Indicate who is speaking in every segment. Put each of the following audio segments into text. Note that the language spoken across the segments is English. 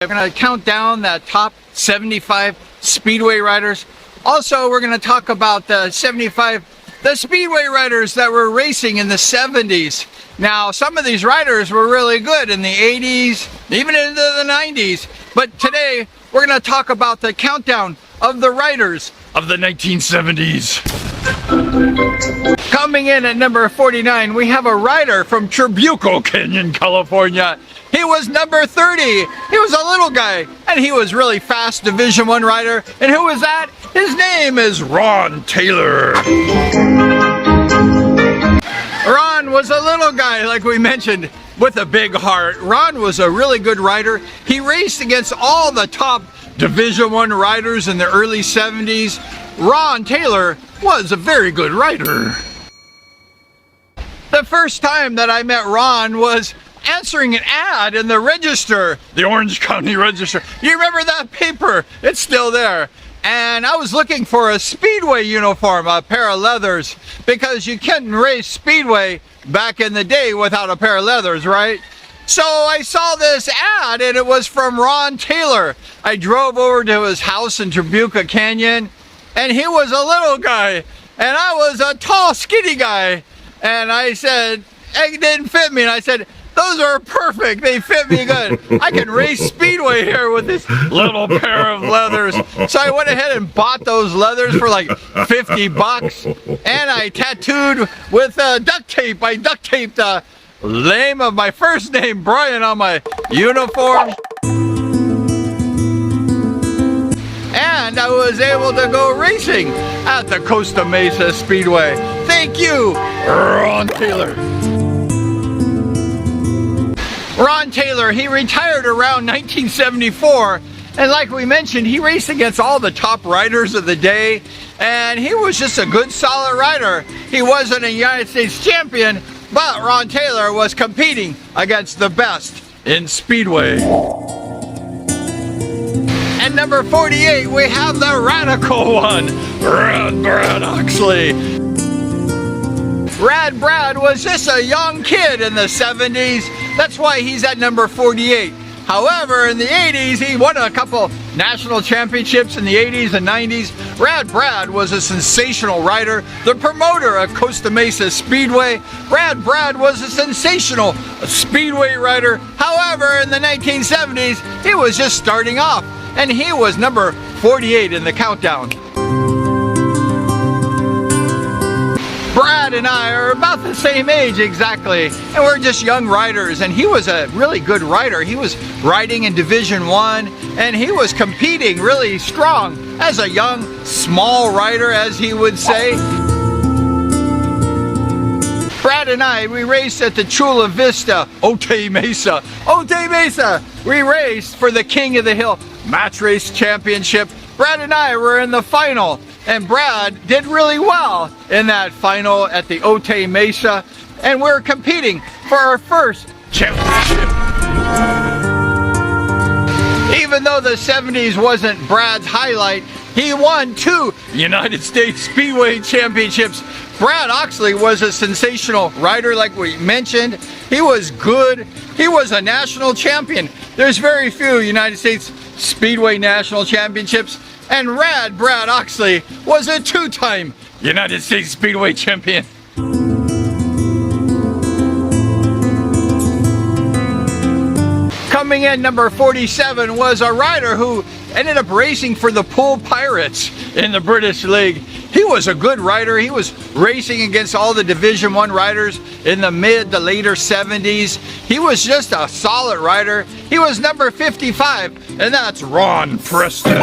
Speaker 1: We're going to count down the top 75 Speedway riders. Also, we're going to talk about the Speedway riders that were racing in the 70s. Now, some of these riders were really good in the 80s, even into the 90s. But today, we're going to talk about the countdown of the riders of the 1970s. Coming in at number 49, we have a rider from Trabuco Canyon, California. He was number 30. He was a little guy, and he was really fast Division I rider. And who was that? His name is Ron Taylor. Ron was a little guy, like we mentioned, with a big heart. Ron was a really good rider. He raced against all the top Division I riders in the early 70s. Ron Taylor was a very good rider. The first time that I met Ron was answering an ad in the Register, the Orange County Register. You remember that paper? It's still there. And I was looking for a Speedway uniform, a pair of leathers, because you couldn't race Speedway back in the day without a pair of leathers, right? So I saw this ad and it was from Ron Taylor. I drove over to his house in Trabuco Canyon, and he was a little guy and I was a tall, skinny guy. And I said, it didn't fit me. And I said, those are perfect. They fit me good. I can race Speedway here with this little pair of leathers. So I went ahead and bought those leathers for like 50 bucks. And I tattooed with duct tape. I duct taped the name of my first name, Brian, on my uniform. And I was able to go racing at the Costa Mesa Speedway. Thank you, Ron Taylor. Ron Taylor, he retired around 1974, and like we mentioned, he raced against all the top riders of the day, and he was just a good, solid rider. He wasn't a United States champion, but Ron Taylor was competing against the best in Speedway. At number 48, we have the radical one, Rad Brad Oxley. Rad Brad was just a young kid in the 70s. That's why he's at number 48. However, in the 80s, he won a couple national championships in the 80s and 90s. Rad Brad was a sensational rider, the promoter of Costa Mesa Speedway. Rad Brad was a sensational Speedway rider. However, in the 1970s, he was just starting off, and he was number 48 in the countdown. Brad and I are about the same age exactly, and we're just young riders, and he was a really good rider. He was riding in Division I, and he was competing really strong as a young, small rider, as he would say. Brad and I, we raced at the Chula Vista, Otay Mesa. Otay Mesa! We raced for the King of the Hill Match Race Championship. Brad and I were in the final, and Brad did really well in that final at the Otay Mesa, and we're competing for our first championship. Even though the 70s wasn't Brad's highlight, he won 2 United States Speedway Championships. Brad Oxley was a sensational rider, like we mentioned. He was good. He was a national champion. There's very few United States Speedway National Championships, and Rad Brad Oxley was a 2-time United States Speedway champion. Coming in number 47 was a rider who ended up racing for the Pool Pirates in the British League. He was a good rider. He was racing against all the Division I riders in the mid to later 70s. He was just a solid rider. He was number 55, and that's Ron Preston.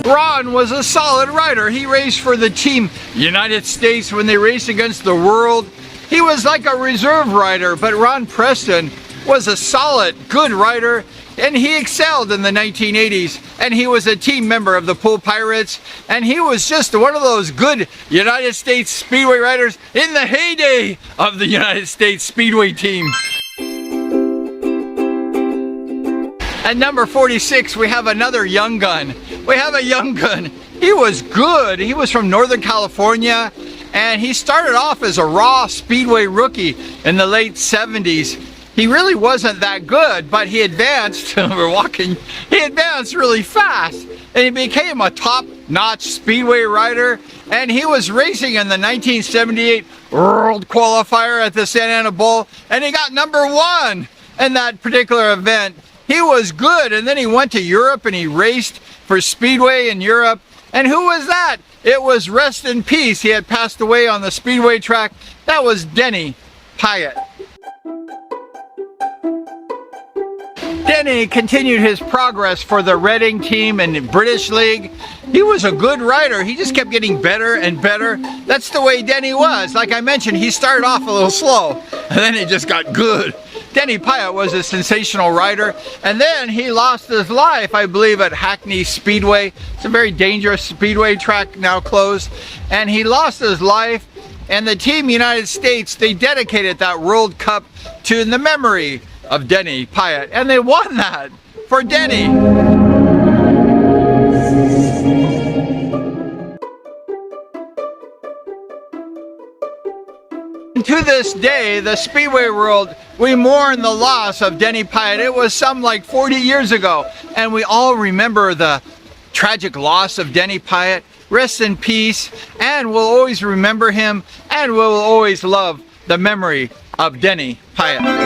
Speaker 1: Ron was a solid rider. He raced for the Team United States when they raced against the world. He was like a reserve rider, but Ron Preston was a solid, good rider, and he excelled in the 1980s, and he was a team member of the Pool Pirates, and he was just one of those good United States Speedway riders in the heyday of the United States Speedway team. At number 46, we have another young gun. We have a young gun. He was good. He was from Northern California, and he started off as a raw Speedway rookie in the late 70s. he really wasn't that good, but he advanced, we're walking, he advanced really fast, and he became a top-notch speedway rider, and he was racing in the 1978 World Qualifier at the Santa Ana Bowl, and he got #1 in that particular event. He was good, and then he went to Europe and he raced for Speedway in Europe. And who was that? It was, rest in peace, he had passed away on the Speedway track. That was Denny Pyatt. Denny continued his progress for the Reading team in the British League. He was a good rider. He just kept getting better and better. That's the way Denny was. Like I mentioned, he started off a little slow, and then he just got good. Denny Pyatt was a sensational rider, and then he lost his life, I believe, at Hackney Speedway. It's a very dangerous speedway track, now closed, and he lost his life, and the Team United States, they dedicated that World Cup to the memory of Denny Pyatt, and they won that for Denny. To this day, the Speedway world, we mourn the loss of Denny Pyatt. It was some like 40 years ago, and we all remember the tragic loss of Denny Pyatt. Rest in peace, and we'll always remember him, and we'll always love the memory of Denny Pyatt.